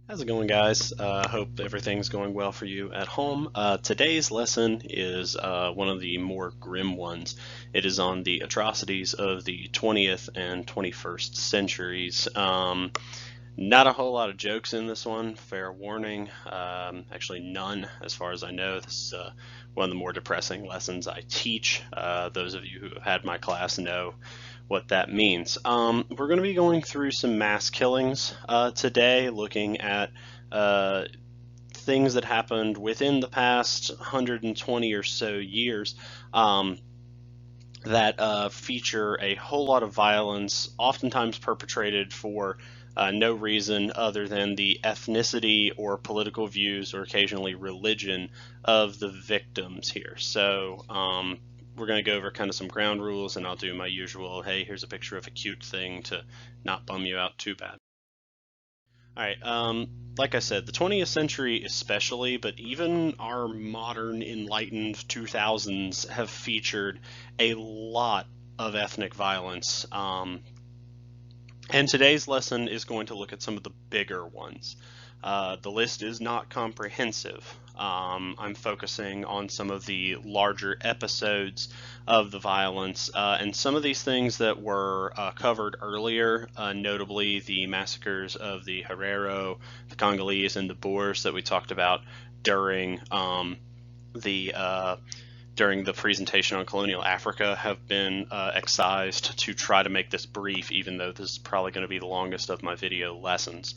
How's it going, guys? Hope everything's going well for you at home. Today's lesson is one of the more grim ones. It is on the atrocities of the 20th and 21st centuries. Not a whole lot of jokes in this one, fair warning. Actually, none as far as I know. This is one of the more depressing lessons I teach. Those of you who have had my class know what that means. We're going to be going through some mass killings today, looking at things that happened within the past 120 or so years that feature a whole lot of violence, oftentimes perpetrated for no reason other than the ethnicity or political views or occasionally religion of the victims here. So we're going to go over kind of some ground rules, and I'll do my usual, hey, here's a picture of a cute thing to not bum you out too bad. All right, like I said, the 20th century especially, but even our modern enlightened 2000s have featured a lot of ethnic violence. And today's lesson is going to look at some of the bigger ones. The list is not comprehensive. I'm focusing on some of the larger episodes of the violence, and some of these things that were covered earlier, notably the massacres of the Herero, the Congolese, and the Boers that we talked about during the during the presentation on colonial Africa, have been excised to try to make this brief, even though this is probably going to be the longest of my video lessons.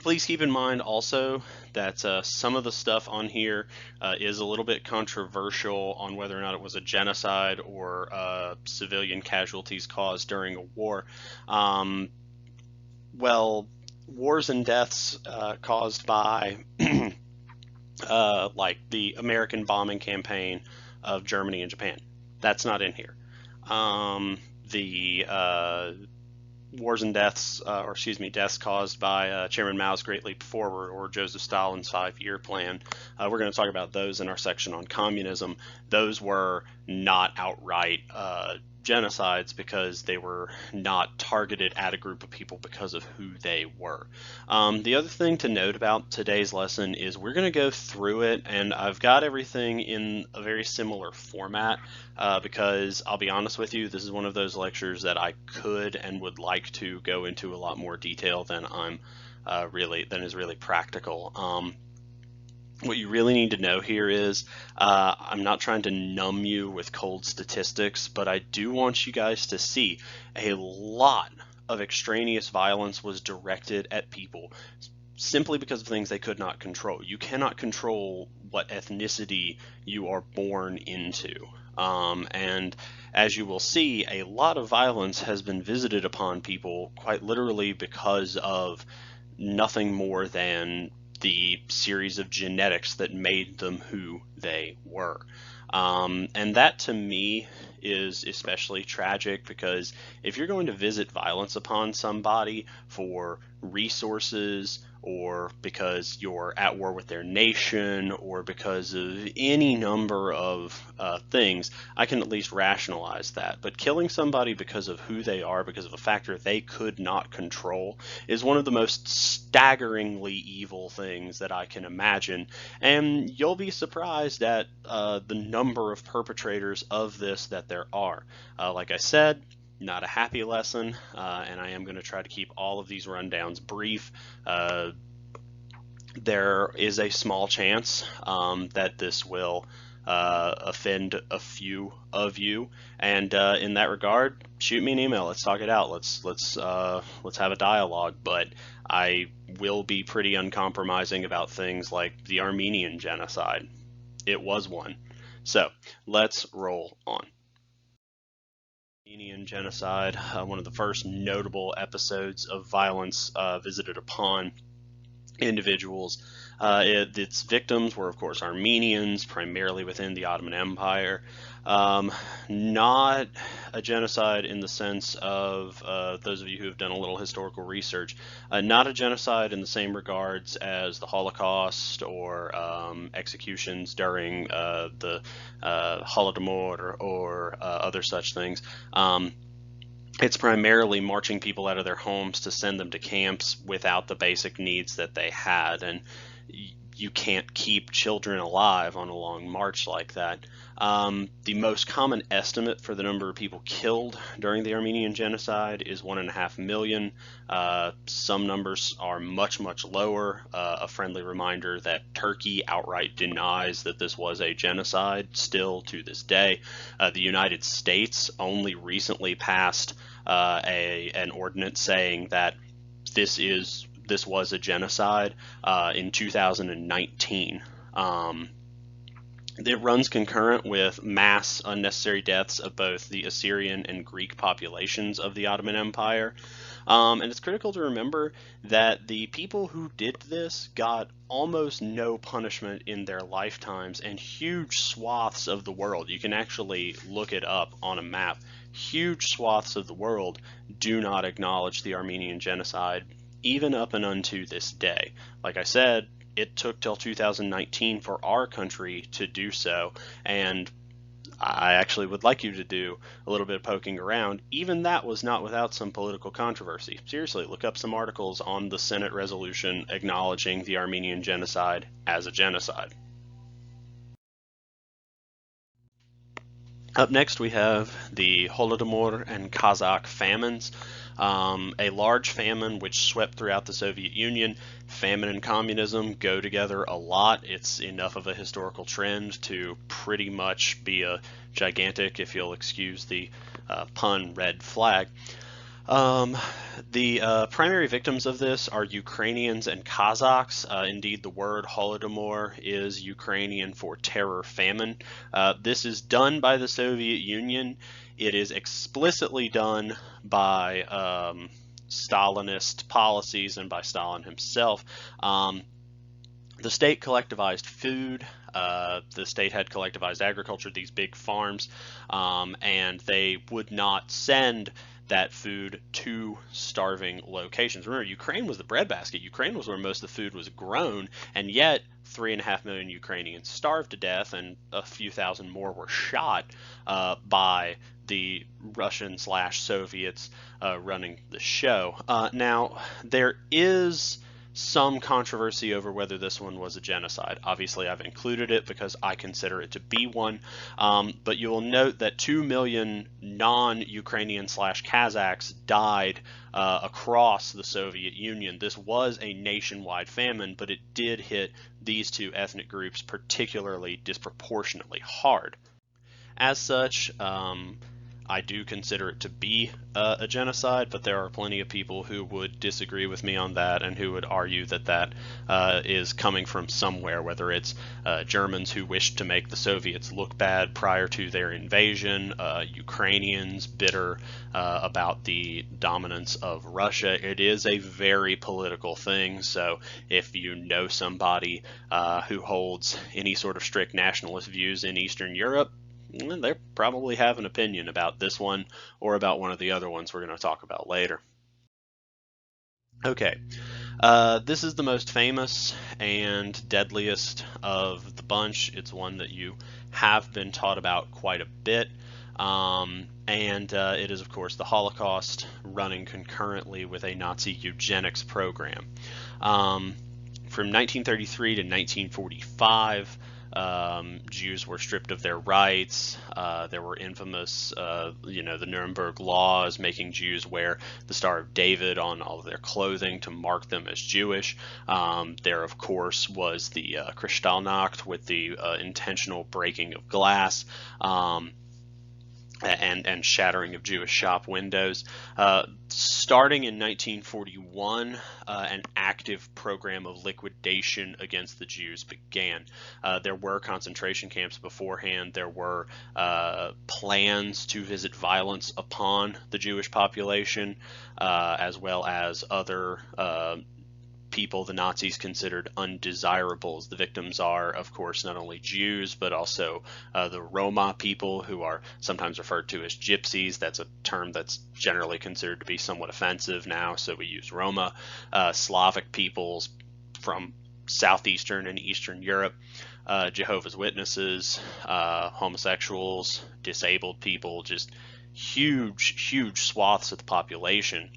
Please keep in mind also that some of the stuff on here is a little bit controversial on whether or not it was a genocide or civilian casualties caused during a war. Well, wars and deaths caused by like the American bombing campaign of Germany and Japan. That's not in here. The wars and deaths, or excuse me, deaths caused by Chairman Mao's Great Leap Forward or Joseph Stalin's 5-year plan. We're going to talk about those in our section on communism. Those were not outright genocides because they were not targeted at a group of people because of who they were. The other thing to note about today's lesson is we're going to go through it, and I've got everything in a very similar format because I'll be honest with you, this is one of those lectures that I could and would like to go into a lot more detail than is really practical. What you really need to know here is I'm not trying to numb you with cold statistics, but I do want you guys to see a lot of extraneous violence was directed at people simply because of things they could not control. You cannot control what ethnicity you are born into. And as you will see, a lot of violence has been visited upon people quite literally because of nothing more than the series of genetics that made them who they were. And that to me is especially tragic because if you're going to visit violence upon somebody for resources or because you're at war with their nation or because of any number of things, I can at least rationalize that. But killing somebody because of who they are, because of a factor they could not control, is one of the most staggeringly evil things that I can imagine. And you'll be surprised at the number of perpetrators of this that there are. Like I said, not a happy lesson, and I am going to try to keep all of these rundowns brief. There is a small chance that this will offend a few of you, and in that regard, shoot me an email. Let's talk it out. Let's have a dialogue. But I will be pretty uncompromising about things like the Armenian Genocide. It was one. So let's roll on. Armenian Genocide, one of the first notable episodes of violence visited upon individuals. Its victims were, of course, Armenians, primarily within the Ottoman Empire. Not a genocide in the sense of those of you who have done a little historical research, not a genocide in the same regards as the Holocaust or executions during the Holodomor or other such things. It's primarily marching people out of their homes to send them to camps without the basic needs that they had. And you can't keep children alive on a long march like that. The most common estimate for the number of people killed during the Armenian Genocide is 1.5 million. Some numbers are much, much lower. A friendly reminder that Turkey outright denies that this was a genocide still to this day. The United States only recently passed an ordinance saying that this was a genocide in 2019. It runs concurrent with mass unnecessary deaths of both the Assyrian and Greek populations of the Ottoman Empire. And it's critical to remember that the people who did this got almost no punishment in their lifetimes, and huge swaths of the world, you can actually look it up on a map, huge swaths of the world do not acknowledge the Armenian Genocide, even up and unto this day. Like I said, it took till 2019 for our country to do so, and I actually would like you to do a little bit of poking around. Even that was not without some political controversy. Seriously, look up some articles on the Senate resolution acknowledging the Armenian Genocide as a genocide. Up next, we have the Holodomor and Kazakh famines. A large famine which swept throughout the Soviet Union. Famine and communism go together a lot. It's enough of a historical trend to pretty much be a gigantic, if you'll excuse the pun, red flag. The primary victims of this are Ukrainians and Kazakhs. Indeed, the word Holodomor is Ukrainian for terror famine. This is done by the Soviet Union. It is explicitly done by Stalinist policies and by Stalin himself. The state collectivized food. The state had collectivized agriculture, these big farms, and they would not send that food to starving locations. Remember, Ukraine was the breadbasket. Ukraine was where most of the food was grown, and yet 3.5 million Ukrainians starved to death, and a few thousand more were shot by the Russian/Soviets running the show. Now, there is some controversy over whether this one was a genocide. Obviously, I've included it because I consider it to be one, but you will note that 2 million non-Ukrainian/Kazakhs died across the Soviet Union. This was a nationwide famine, but it did hit these two ethnic groups particularly disproportionately hard. As such, I do consider it to be a genocide, but there are plenty of people who would disagree with me on that and who would argue that that is coming from somewhere, whether it's Germans who wished to make the Soviets look bad prior to their invasion, Ukrainians bitter about the dominance of Russia. It is a very political thing, so if you know somebody who holds any sort of strict nationalist views in Eastern Europe, they probably have an opinion about this one or about one of the other ones we're going to talk about later. Okay, this is the most famous and deadliest of the bunch. It's one that you have been taught about quite a bit, and it is, of course, the Holocaust, running concurrently with a Nazi eugenics program. From 1933 to 1945, Jews were stripped of their rights. There were infamous, the Nuremberg laws making Jews wear the Star of David on all of their clothing to mark them as Jewish. There, of course, was the Kristallnacht with the intentional breaking of glass. And shattering of Jewish shop windows. Starting in 1941, an active program of liquidation against the Jews began. There were concentration camps beforehand. There were plans to visit violence upon the Jewish population, as well as other people the Nazis considered undesirables. The victims are, of course, not only Jews, but also the Roma people, who are sometimes referred to as gypsies. That's a term that's generally considered to be somewhat offensive now, so we use Roma. Slavic peoples from southeastern and eastern Europe, Jehovah's Witnesses, homosexuals, disabled people, just huge swaths of the population.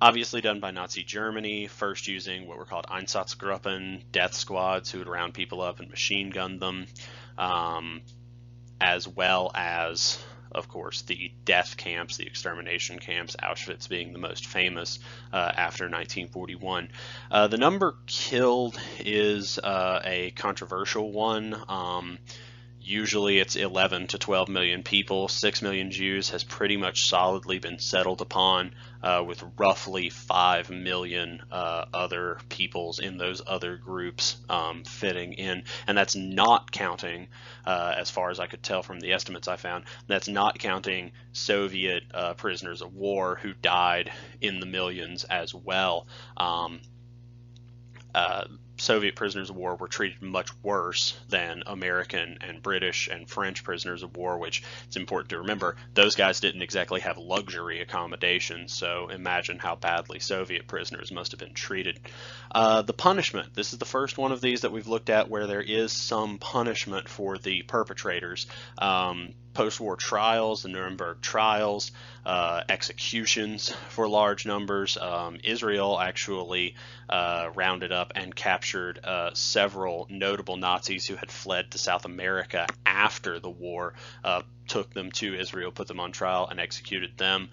Obviously done by Nazi Germany, first using what were called Einsatzgruppen, death squads who would round people up and machine gun them, as well as, of course, the death camps, the extermination camps, Auschwitz being the most famous after 1941. The number killed is a controversial one. Usually it's 11 to 12 million people. 6 million Jews has pretty much solidly been settled upon, with roughly 5 million other peoples in those other groups fitting in. And that's not counting, as far as I could tell from the estimates I found, that's not counting Soviet prisoners of war who died in the millions as well. Soviet prisoners of war were treated much worse than American and British and French prisoners of war, which it's important to remember, those guys didn't exactly have luxury accommodations, so imagine how badly Soviet prisoners must have been treated. The punishment, this is the first one of these that we've looked at where there is some punishment for the perpetrators. Post-war trials, the Nuremberg trials, executions for large numbers. Israel actually rounded up and captured several notable Nazis who had fled to South America after the war, took them to Israel, put them on trial, and executed them.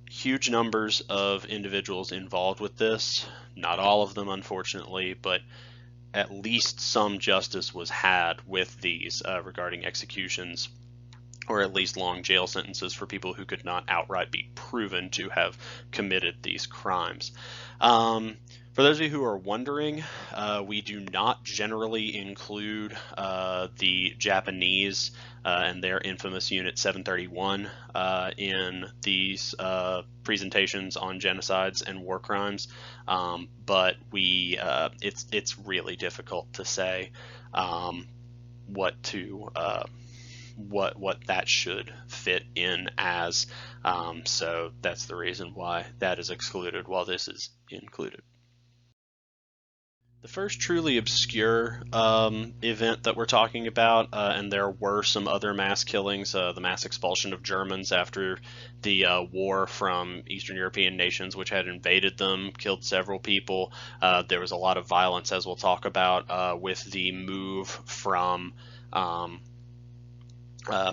Huge numbers of individuals involved with this, not all of them unfortunately, but at least some justice was had with these regarding executions, or at least long jail sentences for people who could not outright be proven to have committed these crimes. For those of you who are wondering, we do not generally include the Japanese and their infamous Unit 731 in these presentations on genocides and war crimes, but it's really difficult to say what that should fit in as, so that's the reason why that is excluded while this is included. The first truly obscure event that we're talking about, and there were some other mass killings, the mass expulsion of Germans after the war from Eastern European nations which had invaded them, killed several people. There was a lot of violence, as we'll talk about, with the move from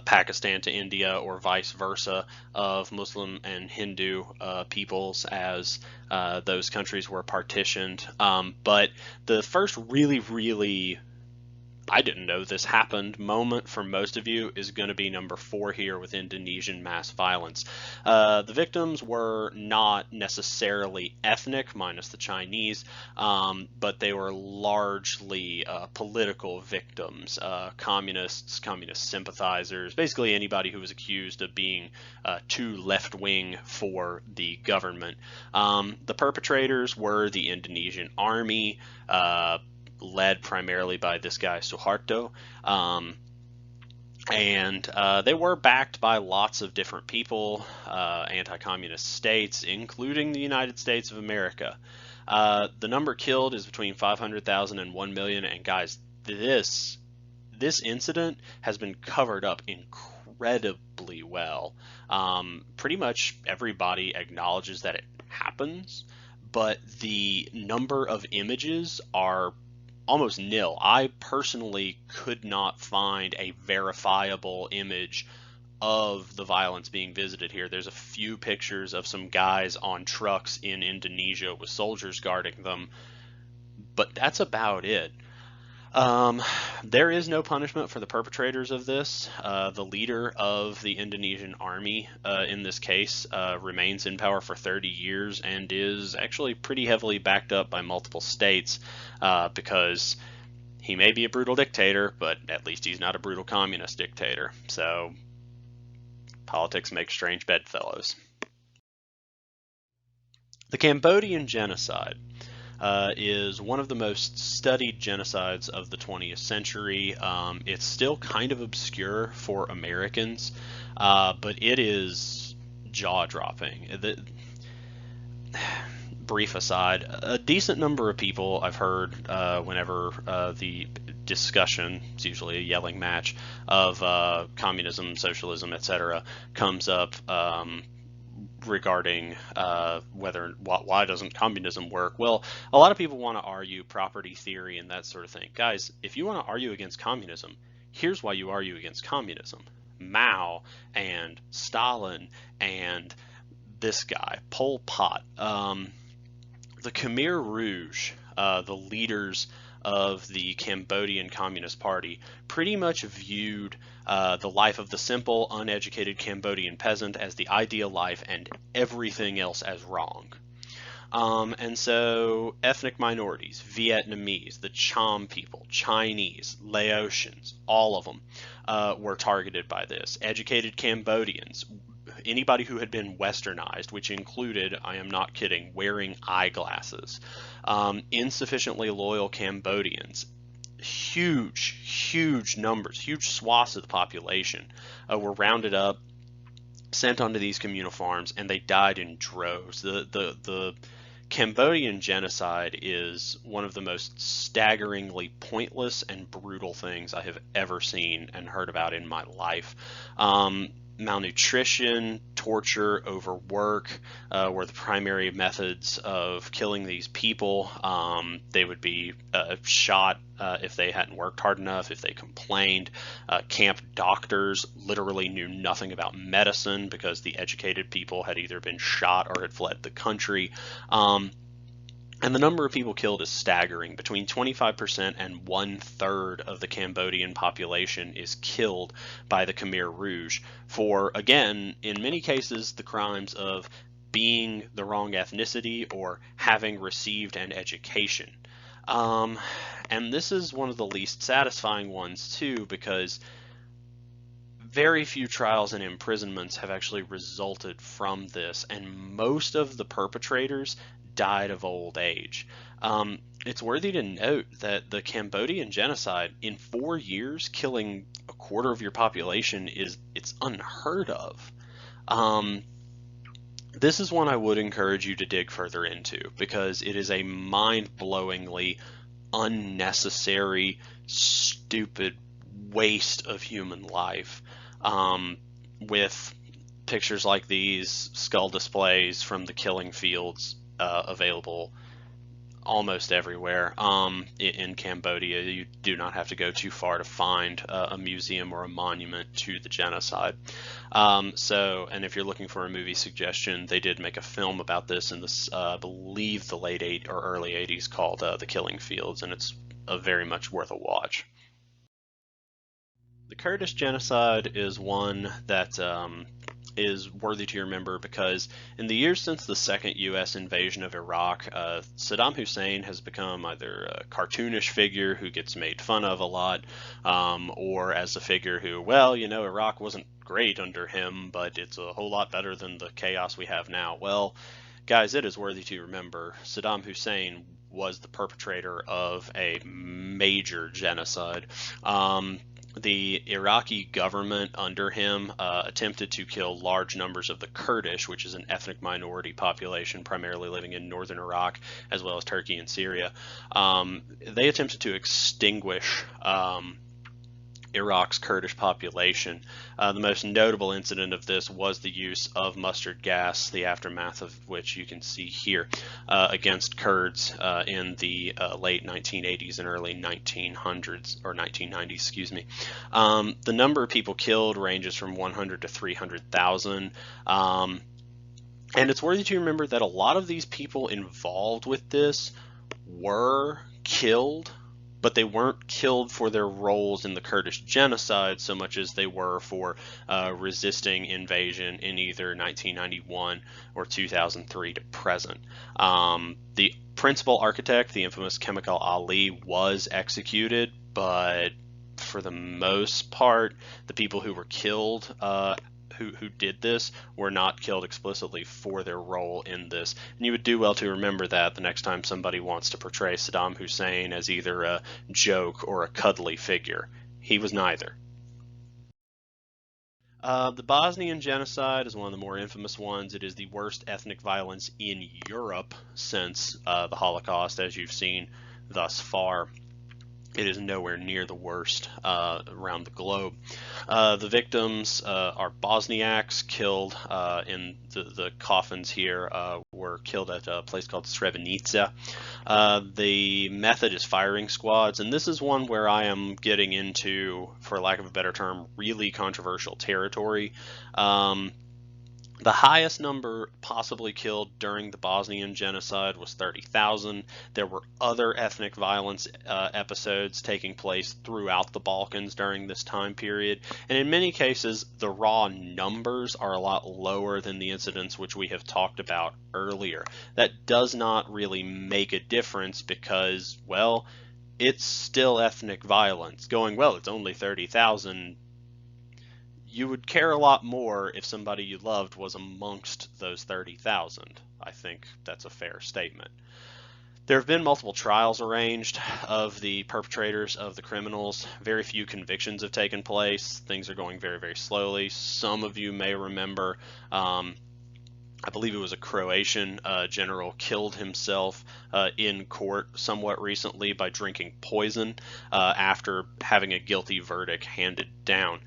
Pakistan to India, or vice versa, of Muslim and Hindu peoples as those countries were partitioned. But the first really, I didn't know this happened moment for most of you is going to be number 4 here with Indonesian mass violence. The victims were not necessarily ethnic, minus the Chinese, but they were largely political victims, communists, communist sympathizers, basically anybody who was accused of being too left-wing for the government. The perpetrators were the Indonesian army, led primarily by this guy Suharto, and they were backed by lots of different people, anti-communist states, including the United States of America. The number killed is between 500,000 and 1 million, and guys, this incident has been covered up incredibly well. Pretty much everybody acknowledges that it happens, but the number of images are almost nil. I personally could not find a verifiable image of the violence being visited here. There's a few pictures of some guys on trucks in Indonesia with soldiers guarding them, but that's about it. There is no punishment for the perpetrators of this. The leader of the Indonesian army in this case remains in power for 30 years and is actually pretty heavily backed up by multiple states, because he may be a brutal dictator, but at least he's not a brutal communist dictator. So politics make strange bedfellows. The Cambodian Genocide is one of the most studied genocides of the 20th century. It's still kind of obscure for Americans, but it is jaw-dropping. brief aside, a decent number of people I've heard whenever the discussion, it's usually a yelling match, of communism, socialism, etc., comes up regarding why doesn't communism work. Well, a lot of people want to argue property theory and that sort of thing. Guys, if you want to argue against communism, here's why you argue against communism. Mao and Stalin and this guy, Pol Pot, the Khmer Rouge, the leaders of the Cambodian Communist Party, pretty much viewed the life of the simple, uneducated Cambodian peasant as the ideal life and everything else as wrong. And so ethnic minorities, Vietnamese, the Cham people, Chinese, Laotians, all of them were targeted by this. Educated Cambodians, anybody who had been westernized, which included, I am not kidding, wearing eyeglasses, insufficiently loyal Cambodians, huge numbers, huge swaths of the population were rounded up, sent onto these communal farms, and they died in droves. The Cambodian genocide is one of the most staggeringly pointless and brutal things I have ever seen and heard about in my life. Malnutrition, torture, overwork were the primary methods of killing these people. They would be shot if they hadn't worked hard enough, if they complained. Camp doctors literally knew nothing about medicine because the educated people had either been shot or had fled the country. And the number of people killed is staggering. Between 25% and 1/3 of the Cambodian population is killed by the Khmer Rouge for, again, in many cases, the crimes of being the wrong ethnicity or having received an education. And this is one of the least satisfying ones, too, because very few trials and imprisonments have actually resulted from this, and most of the perpetrators died of old age. It's worthy to note that the Cambodian genocide, in 4 years, killing 1/4 of your population it's unheard of. This is one I would encourage you to dig further into because it is a mind-blowingly unnecessary, stupid waste of human life. With pictures like these, skull displays from the killing fields available almost everywhere. In Cambodia, you do not have to go too far to find a museum or a monument to the genocide. And if you're looking for a movie suggestion, they did make a film about this in this, I believe, the late or early 80s called The Killing Fields, and it's very much worth a watch. The Kurdish Genocide is one that is worthy to remember because in the years since the second U.S. invasion of Iraq, Saddam Hussein has become either a cartoonish figure who gets made fun of a lot, or as a figure who, well, you know, Iraq wasn't great under him, but it's a whole lot better than the chaos we have now. Well, guys, it is worthy to remember Saddam Hussein was the perpetrator of a major genocide. The Iraqi government under him attempted to kill large numbers of the Kurdish, which is an ethnic minority population primarily living in northern Iraq, as well as Turkey and Syria. They attempted to extinguish Iraq's Kurdish population. The most notable incident of this was the use of mustard gas, the aftermath of which you can see here, against Kurds in the late 1980s and early 1900s, or 1990s, excuse me. The number of people killed ranges from 100 to 300,000. And it's worthy to remember that a lot of these people involved with this were killed, but they weren't killed for their roles in the Kurdish genocide so much as they were for resisting invasion in either 1991 or 2003 to present. The principal architect, the infamous Chemical Ali, was executed, but for the most part, the people who were killed who did this were not killed explicitly for their role in this. And you would do well to remember that the next time somebody wants to portray Saddam Hussein as either a joke or a cuddly figure. He was neither. The Bosnian Genocide is one of the more infamous ones. It is the worst ethnic violence in Europe since the Holocaust, as you've seen thus far. It is nowhere near the worst around the globe. The victims are Bosniaks killed in the coffins here were killed at a place called Srebrenica. The method is firing squads, and this is one where I am getting into, for lack of a better term, really controversial territory. The highest number possibly killed during the Bosnian Genocide was 30,000. There were other ethnic violence episodes taking place throughout the Balkans during this time period, and in many cases the raw numbers are a lot lower than the incidents which we have talked about earlier. That does not really make a difference because, well, it's still ethnic violence. Going, well, it's only 30,000. You would care a lot more if somebody you loved was amongst those 30,000. I think that's a fair statement. There have been multiple trials arranged of the perpetrators of the criminals. Very few convictions have taken place. Things are going very, very slowly. Some of you may remember, I believe it was a Croatian general killed himself in court somewhat recently by drinking poison after having a guilty verdict handed down.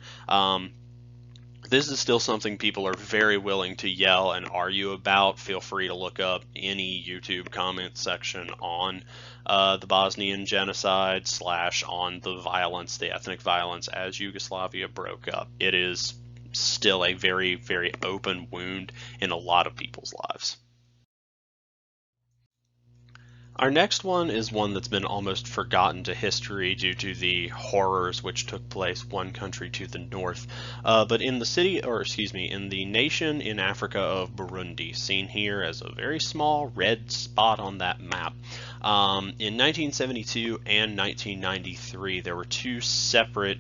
This is still something people are very willing to yell and argue about. Feel free to look up any YouTube comment section on the Bosnian Genocide / on the violence, the ethnic violence as Yugoslavia broke up. It is still a very, very open wound in a lot of people's lives. Our next one is one that's been almost forgotten to history due to the horrors which took place one country to the north. But in the city, or excuse me, in the nation in Africa of Burundi, seen here as a very small red spot on that map. In 1972 and 1993, there were two separate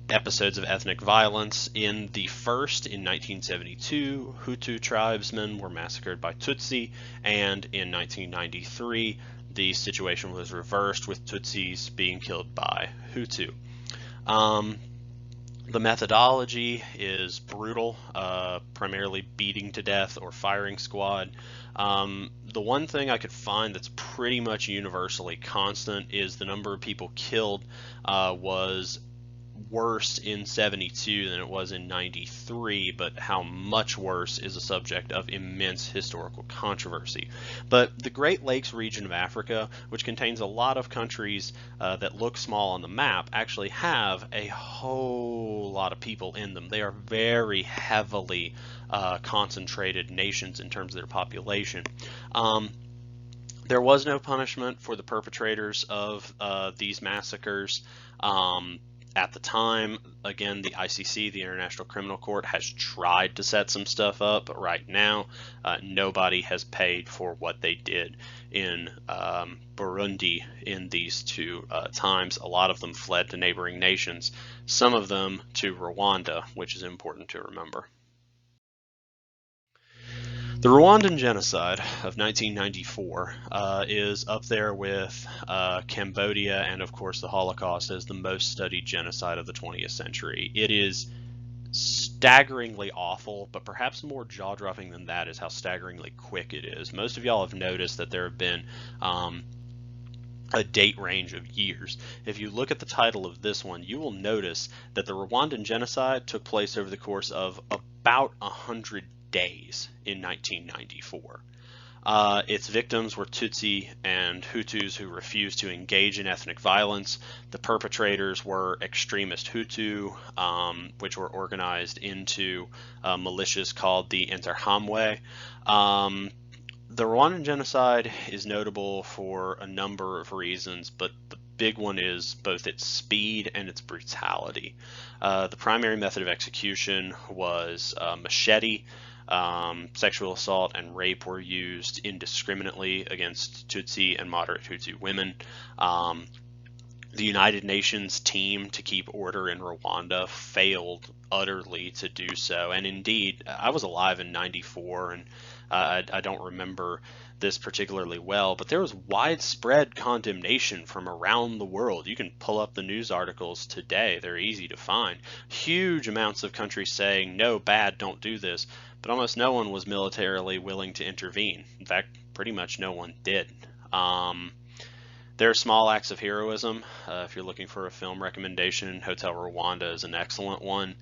episodes of ethnic violence. In the first, in 1972, Hutu tribesmen were massacred by Tutsi, and in 1993, the situation was reversed with Tutsis being killed by Hutu. The methodology is brutal, primarily beating to death or firing squad. The one thing I could find that's pretty much universally constant is the number of people killed was worse in 72 than it was in 93, but how much worse is a subject of immense historical controversy. But the Great Lakes region of Africa, which contains a lot of countries that look small on the map, actually have a whole lot of people in them. They are very heavily concentrated nations in terms of their population. There was no punishment for the perpetrators of these massacres. At the time, again, the ICC, the International Criminal Court, has tried to set some stuff up, but right now, nobody has paid for what they did in Burundi in these two times. A lot of them fled to neighboring nations, some of them to Rwanda, which is important to remember. The Rwandan Genocide of 1994 is up there with Cambodia and, of course, the Holocaust as the most studied genocide of the 20th century. It is staggeringly awful, but perhaps more jaw-dropping than that is how staggeringly quick it is. Most of y'all have noticed that there have been a date range of years. If you look at the title of this one, you will notice that the Rwandan Genocide took place over the course of about 100 days in 1994. Its victims were Tutsi and Hutus who refused to engage in ethnic violence. The perpetrators were extremist Hutu, which were organized into militias called the Interahamwe. The Rwandan Genocide is notable for a number of reasons, but the big one is both its speed and its brutality. The primary method of execution was machete. Sexual assault and rape were used indiscriminately against Tutsi and moderate Hutu women. The United Nations team to keep order in Rwanda failed utterly to do so. And indeed, I was alive in '94, and I don't remember this particularly well, but there was widespread condemnation from around the world. You can pull up the news articles today, they're easy to find. Huge amounts of countries saying, no, bad, don't do this, but almost no one was militarily willing to intervene. In fact, pretty much no one did. There are small acts of heroism. If you're looking for a film recommendation, Hotel Rwanda is an excellent one.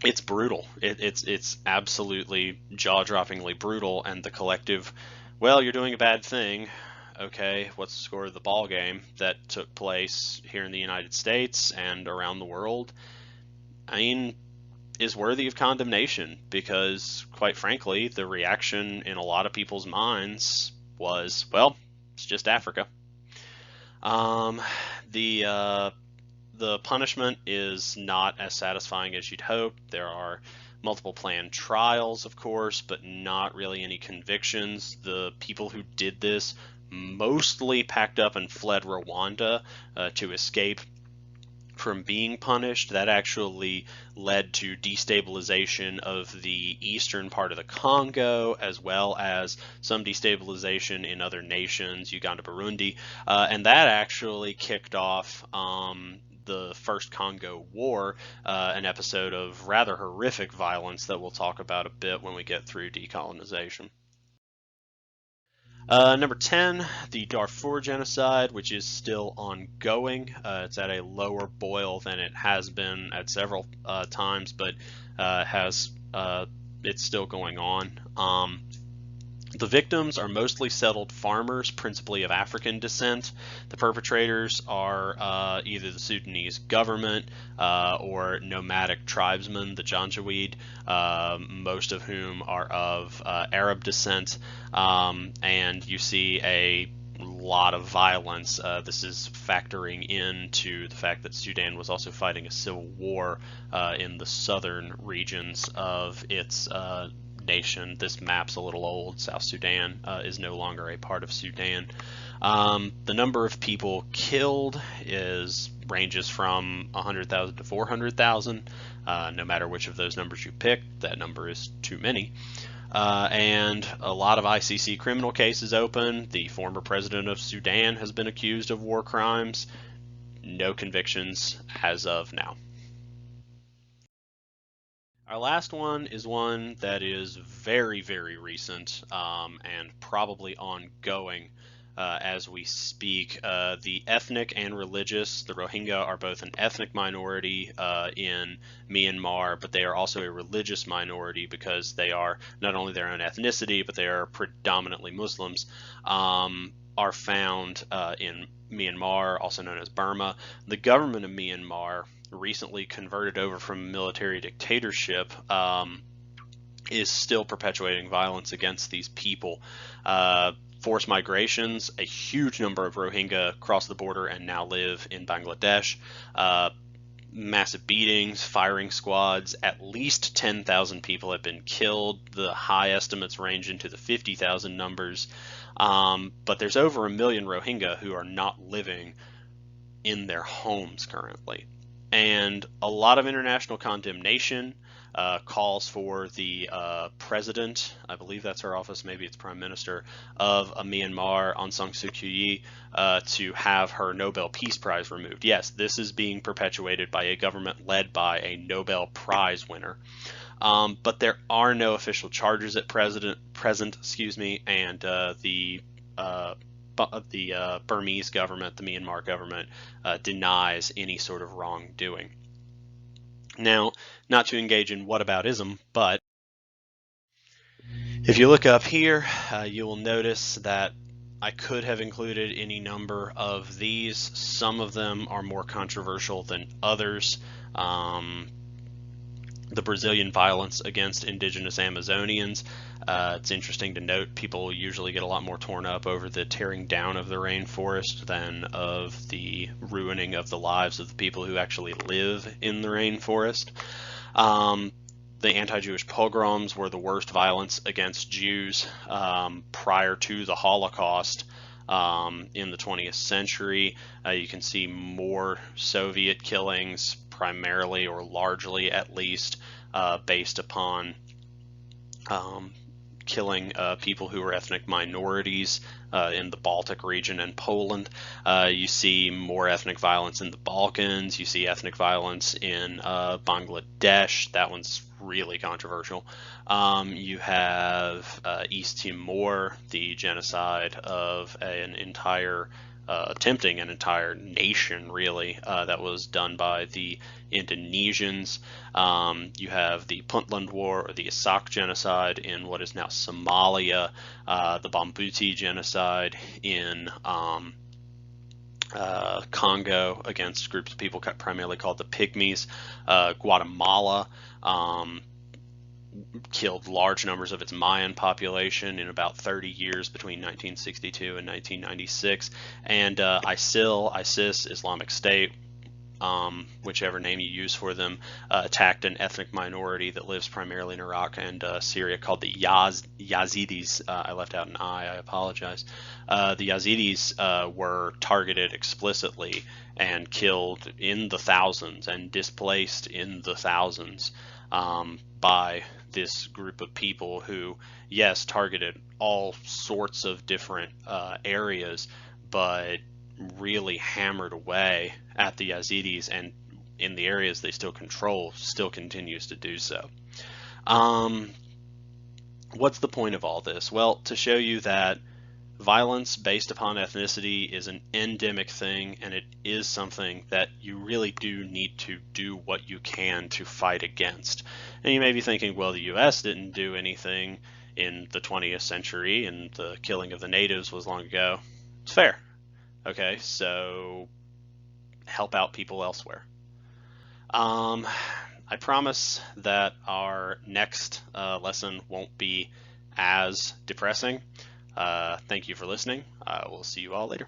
It's brutal. It's absolutely jaw-droppingly brutal, and the collective, well, you're doing a bad thing. Okay, what's the score of the ball game that took place here in the United States and around the world? I mean, is worthy of condemnation because, quite frankly, the reaction in a lot of people's minds was, well, it's just Africa. The punishment is not as satisfying as you'd hope. There are multiple planned trials, of course, but not really any convictions. The people who did this mostly packed up and fled Rwanda to escape from being punished. That actually led to destabilization of the eastern part of the Congo, as well as some destabilization in other nations, Uganda, Burundi, and that actually kicked off the First Congo War, an episode of rather horrific violence that we'll talk about a bit when we get through decolonization. Number 10, the Darfur Genocide, which is still ongoing. It's at a lower boil than it has been at several times, but it's still going on. The victims are mostly settled farmers, principally of African descent. The perpetrators are either the Sudanese government or nomadic tribesmen, the Janjaweed, most of whom are of Arab descent. And you see a lot of violence. This is factoring into the fact that Sudan was also fighting a civil war in the southern regions of its nation. This map's a little old. South Sudan is no longer a part of Sudan. The number of people killed ranges from 100,000 to 400,000. No matter which of those numbers you pick, that number is too many. And a lot of ICC criminal cases open. The former president of Sudan has been accused of war crimes. No convictions as of now. Our last one is one that is very, very recent and probably ongoing as we speak. The ethnic and religious, the Rohingya are both an ethnic minority in Myanmar, but they are also a religious minority because they are not only their own ethnicity, but they are predominantly Muslims, are found in Myanmar, also known as Burma. The government of Myanmar, recently converted over from military dictatorship, is still perpetuating violence against these people. Forced migrations, a huge number of Rohingya cross the border and now live in Bangladesh. Massive beatings, firing squads, at least 10,000 people have been killed. The high estimates range into the 50,000 numbers. But there's over 1 million Rohingya who are not living in their homes currently. And a lot of international condemnation calls for the president, I believe that's her office, maybe it's prime minister, of Myanmar, Aung San Suu Kyi, to have her Nobel Peace Prize removed. Yes, this is being perpetuated by a government led by a Nobel Prize winner. But there are no official charges at present, and the Burmese government, the Myanmar government, denies any sort of wrongdoing. Now, not to engage in whataboutism, but if you look up here, you will notice that I could have included any number of these. Some of them are more controversial than others. The Brazilian violence against indigenous Amazonians. It's interesting to note people usually get a lot more torn up over the tearing down of the rainforest than of the ruining of the lives of the people who actually live in the rainforest. The anti-Jewish pogroms were the worst violence against Jews prior to the Holocaust in the 20th century. You can see more Soviet killings, primarily or largely at least, based upon killing people who were ethnic minorities in the Baltic region and Poland. You see more ethnic violence in the Balkans. You see ethnic violence in Bangladesh. That one's really controversial. You have East Timor, the genocide of attempting an entire nation, really, that was done by the Indonesians. You have the Puntland War, or the Kazakh genocide in what is now Somalia, the Bambuti genocide in Congo against groups of people primarily called the Pygmies. Guatemala killed large numbers of its Mayan population in about 30 years between 1962 and 1996. And ISIS, Islamic State, whichever name you use for them, attacked an ethnic minority that lives primarily in Iraq and Syria called the Yazidis. I left out an I apologize. The Yazidis were targeted explicitly and killed in the thousands and displaced in the thousands by this group of people who, yes, targeted all sorts of different areas, but really hammered away at the Yazidis, and in the areas they still control, still continues to do so. What's the point of all this? Well, to show you that violence based upon ethnicity is an endemic thing, and it is something that you really do need to do what you can to fight against. And you may be thinking, well, the US didn't do anything in the 20th century, and the killing of the natives was long ago. It's fair. Okay, so help out people elsewhere. I promise that our next lesson won't be as depressing. Thank you for listening. We'll see you all later.